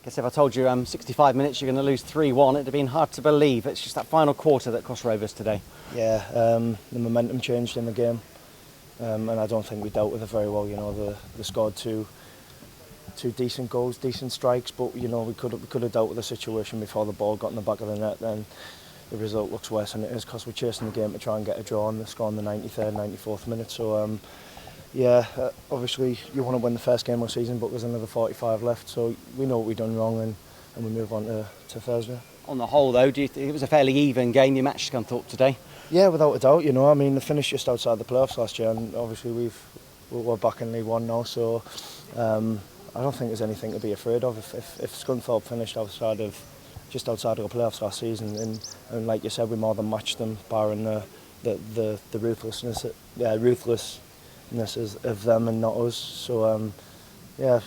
Guess if I told you 65 minutes you're going to lose 3-1, it'd have been hard to believe. It's just that final quarter that cost Rovers today. Yeah, the momentum changed in the game, and I don't think we dealt with it very well. You know, they scored two decent goals, decent strikes, but you know we could have dealt with the situation before the ball got in the back of the net. Then the result looks worse than it is because we're chasing the game to try and get a draw and score in the 93rd, 94th minute. So obviously you want to win the first game of the season, but there's another 45 left, so we know what we've done wrong and we move on to Thursday. On the whole, though, do you think it was a fairly even game you matched Scunthorpe today? Yeah, without a doubt. You know, I mean, they finished just outside the playoffs last year, and obviously we're back in League One now. So I don't think there's anything to be afraid of. If Scunthorpe finished just outside of the playoffs last season, and like you said, we more than matched them, barring the ruthlessness of them and not us. So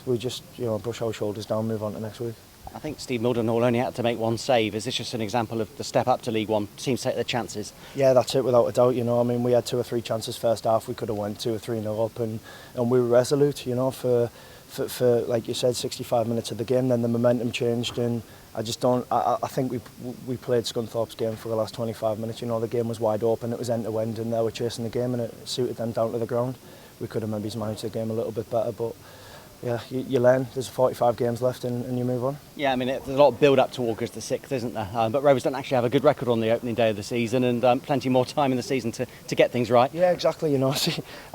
we just brush our shoulders down, move on to next week. I think Steve Mildenhall only had to make one save. Is this just an example of the step up to League One? Seems to take the chances. Yeah, that's it, without a doubt. You know, I mean, we had 2 or 3 chances first half. We could have went 2 or 3-0 up, and we were resolute. You know, for like you said, 65 minutes of the game. Then the momentum changed, and I think we played Scunthorpe's game for the last 25 minutes. You know, the game was wide open. It was end to end, and they were chasing the game, and it suited them down to the ground. We could have maybe managed the game a little bit better, but. Yeah, you learn. There's 45 games left and you move on. Yeah, I mean, there's a lot of build-up to August the 6th, isn't there? But Rovers don't actually have a good record on the opening day of the season, and plenty more time in the season to get things right. Yeah, exactly. You know,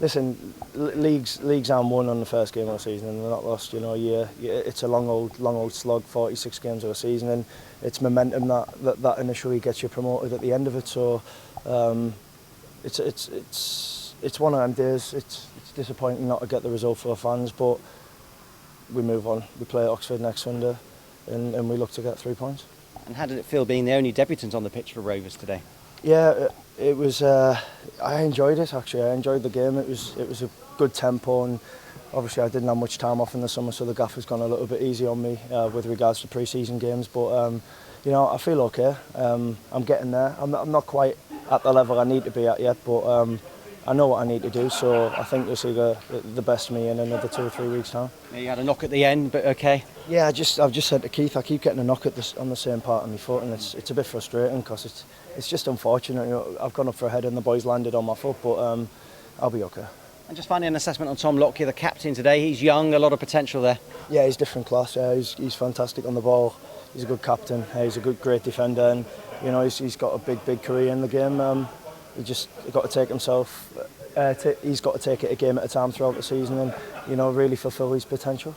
listen, leagues aren't won on the first game of the season, and they're not lost. You know, it's a long old slog, 46 games of a season, and it's momentum that initially gets you promoted at the end of it. So it's one of them days. It's disappointing not to get the result for the fans, but. We move on. We play Oxford next Sunday, and we look to get 3 points. And how did it feel being the only debutant on the pitch for Rovers today? Yeah, it was. I enjoyed it actually. I enjoyed the game. It was a good tempo, and obviously I didn't have much time off in the summer, so the gaffer's gone a little bit easy on me with regards to pre-season games. But you know, I feel okay. I'm getting there. I'm not quite at the level I need to be at yet, but. I know what I need to do, so I think you'll see the best of me in another 2 or 3 weeks' time. Yeah, you had a knock at the end, but okay. Yeah, I've just said to Keith, I keep getting a knock on the same part of my foot, and it's a bit frustrating because it's just unfortunate. You know, I've gone up for a head and the boys landed on my foot, but I'll be okay. And just finally, an assessment on Tom Lockyer, the captain today. He's young, a lot of potential there. Yeah, he's different class. Yeah, he's fantastic on the ball. He's a good captain. He's a great defender, and you know he's got a big career in the game. He's got to take himself. He's got to take it a game at a time throughout the season, and really fulfil his potential.